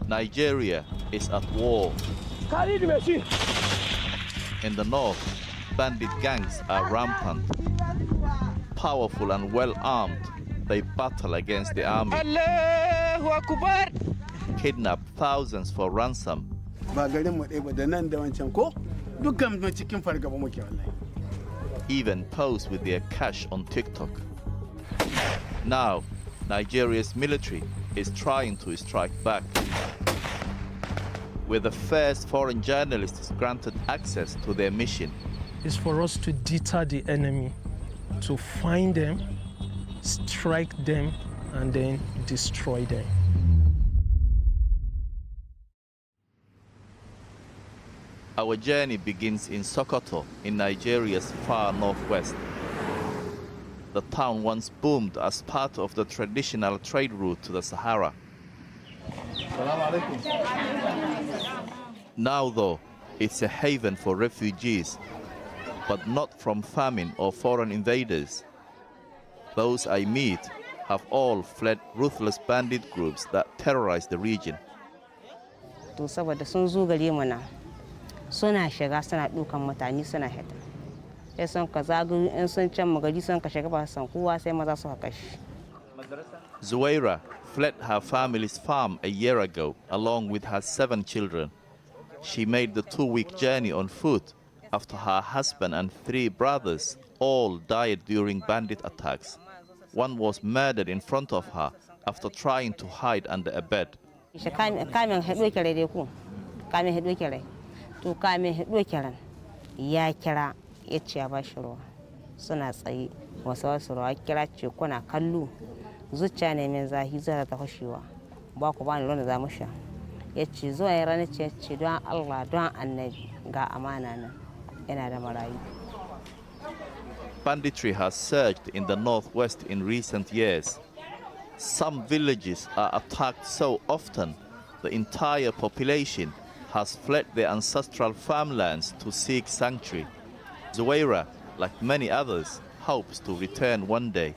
Nigeria is at war. In the north, bandit gangs are rampant. Powerful and well-armed, they battle against the army. Kidnap thousands for ransom. Even pose with their cash on TikTok. Now, Nigeria's military is trying to strike back. With the first foreign journalists granted access to their mission. It's for us to deter the enemy, to find them, strike them, and then destroy them. Our journey begins in Sokoto, in Nigeria's far northwest. The town once boomed as part of the traditional trade route to the Sahara. Now, though, it's a haven for refugees, but not from famine or foreign invaders. Those I meet have all fled ruthless bandit groups that terrorize the region. Zuwaira fled her family's farm a year ago along with her 7 children. She made the 2-week journey on foot after her husband and 3 brothers all died during bandit attacks. One was murdered in front of her after trying to hide under a bed. Banditry has surged in the northwest in recent years. Some villages are attacked so often the entire population has fled their ancestral farmlands to seek sanctuary. Zuwaira, like many others, hopes to return one day.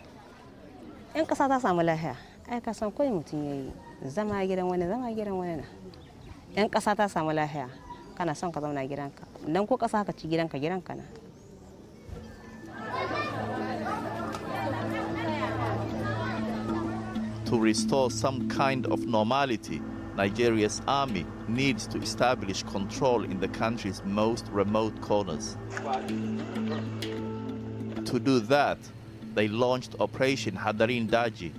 To restore some kind of normality, Nigeria's army needs to establish control in the country's most remote corners. To do that, they launched Operation HadinDaji.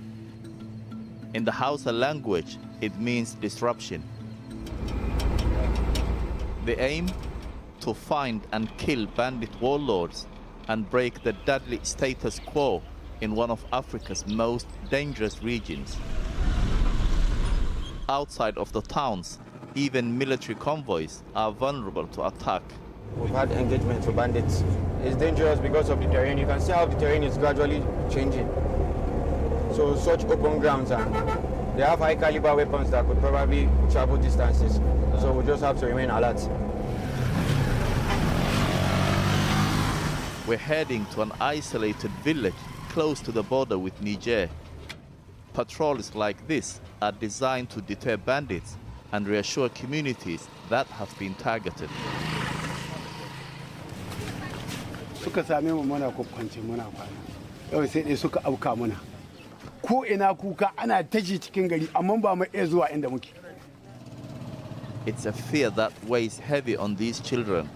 In the Hausa language, it means disruption. The aim? To find and kill bandit warlords and break the deadly status quo in one of Africa's most dangerous regions. Outside of the towns, even military convoys are vulnerable to attack. We've had engagement with bandits. It's dangerous because of the terrain. You can see how the terrain is gradually changing. So such open grounds, and they have high caliber weapons that could probably travel distances. So we just have to remain alert. We're heading to an isolated village close to the border with Niger. Patrols like this are designed to deter bandits and reassure communities that have been targeted. It's a fear that weighs heavy on these children.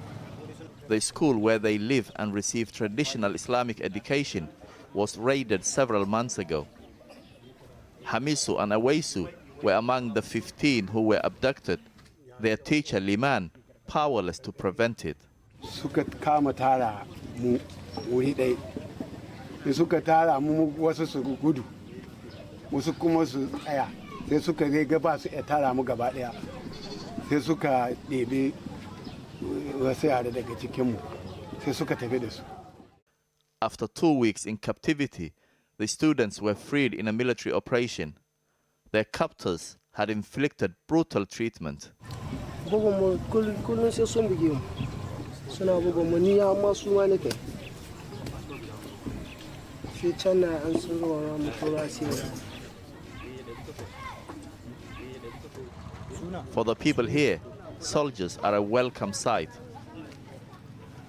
The school where they live and receive traditional Islamic education was raided several months ago. Hamisu and Awaisu were among the 15 who were abducted, their teacher Liman powerless to prevent it. After 2 weeks in captivity, the students were freed in a military operation. Their captors had inflicted brutal treatment. For the people here, soldiers are a welcome sight.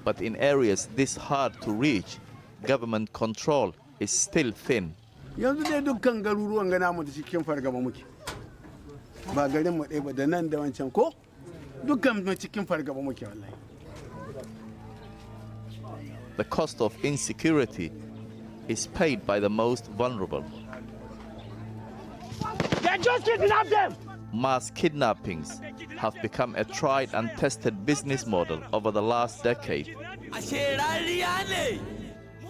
But in areas this hard to reach, government control is still thin. Yanzu dai dukkan garuruwan ga namu da cikin fargaba muke. Ba garin mu ɗaya ba da nan da wancan ko? Dukkan mu cikin fargaba muke wallahi. The cost of insecurity is paid by the most vulnerable. They just kidnapped them! Mass kidnappings have become a tried and tested business model over the last decade.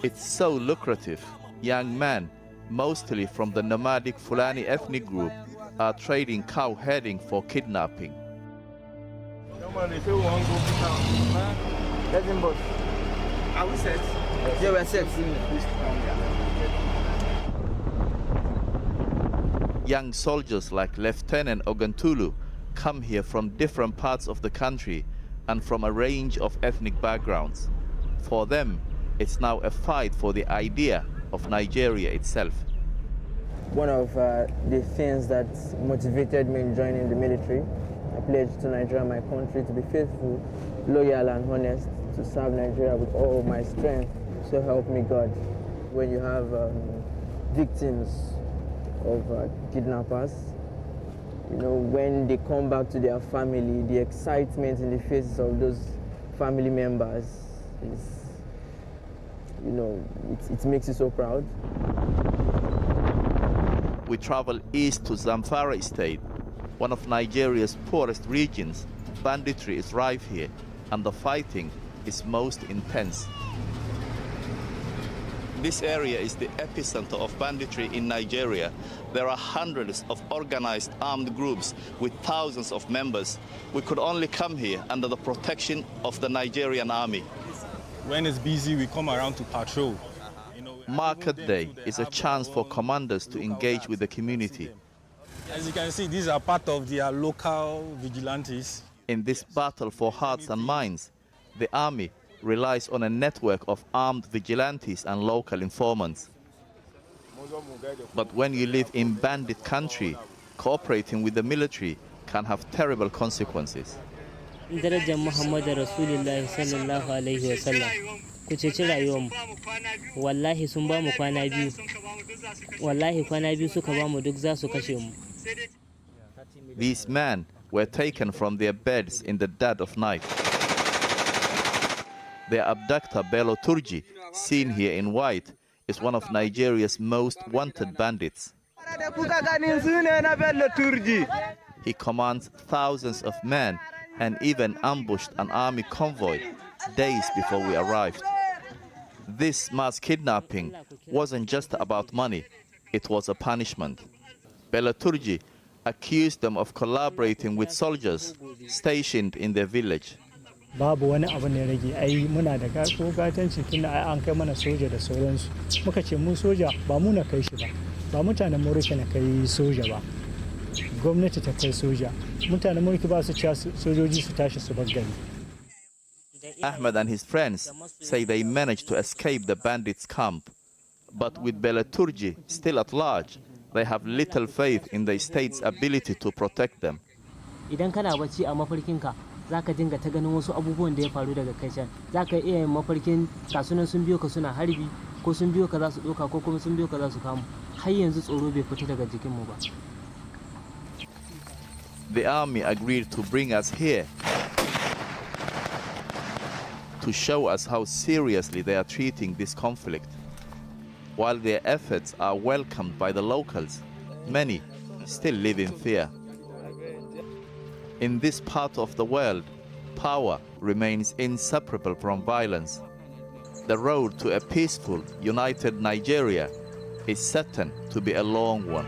It's so lucrative. Young men, mostly from the nomadic Fulani ethnic group, are trading cow herding for kidnapping. Are we set? Yeah, we're set. Young soldiers like Lieutenant Ogantulu come here from different parts of the country and from a range of ethnic backgrounds. For them, it's now a fight for the idea of Nigeria itself. One of the things that motivated me in joining the military, I pledged to Nigeria, my country, to be faithful, loyal and honest, to serve Nigeria with all my strength. So help me God. When you have victims of kidnappers, you know, when they come back to their family, the excitement in the faces of those family members is, you know, it makes you so proud. We travel east to Zamfara State, one of Nigeria's poorest regions. Banditry is rife here, and the fighting is most intense. This area is the epicenter of banditry in Nigeria. There are hundreds of organized armed groups with thousands of members. We could only come here under the protection of the Nigerian army. When it's busy, we come around to patrol. Market Day is a chance for commanders to engage with the community. As you can see, these are part of their local vigilantes. In this battle for hearts and minds, the army relies on a network of armed vigilantes and local informants. But when you live in bandit country, cooperating with the military can have terrible consequences. Darajar Muhammadu Rasulullahi sallallahu alaihi wasallam ku ceci rayuwarmu. Wallahi sun ba mu kwana biyu. Wallahi kwana biyu suka ba mu duk za su kashe mu. These men were taken from their beds in the dead of night. Their abductor, Bello Turji, seen here in white, is one of Nigeria's most wanted bandits. He commands thousands of men and even ambushed an army convoy days before we arrived. This mass kidnapping wasn't just about money, it was a punishment. Bello Turji accused them of collaborating with soldiers stationed in their village. Babu wani abu ne rage ai muna da gatanci tunda ai an kai mana soja da sauransu muka ce mu soja ba mu na kai shi ba mutanen Morocco na kai soja ba gwamnati ta kai soja mutanen Morocco ba su ci sojoji su tashi su bar gari. Ahmed and his friends say they managed to escape the bandits' camp, but with Bello Turji still at large, they have little faith in the state's ability to protect them. Idan kana bacci a mafarkinka zaka dinga ta ganin wasu abubuwan da ya faru daga kai can, zaka iya yin mafarkin kasunan sun biyo ka suna harbi ko sun biyo ka za su doka ko kuma sun biyo ka za su kamu. Har yanzu tsoro bai fita daga jikin mu ba. The army agreed to bring us here to show us how seriously they are treating this conflict. While their efforts are welcomed by the locals, many still live in fear. In this part of the world, power remains inseparable from violence. The road to a peaceful, united Nigeria is certain to be a long one.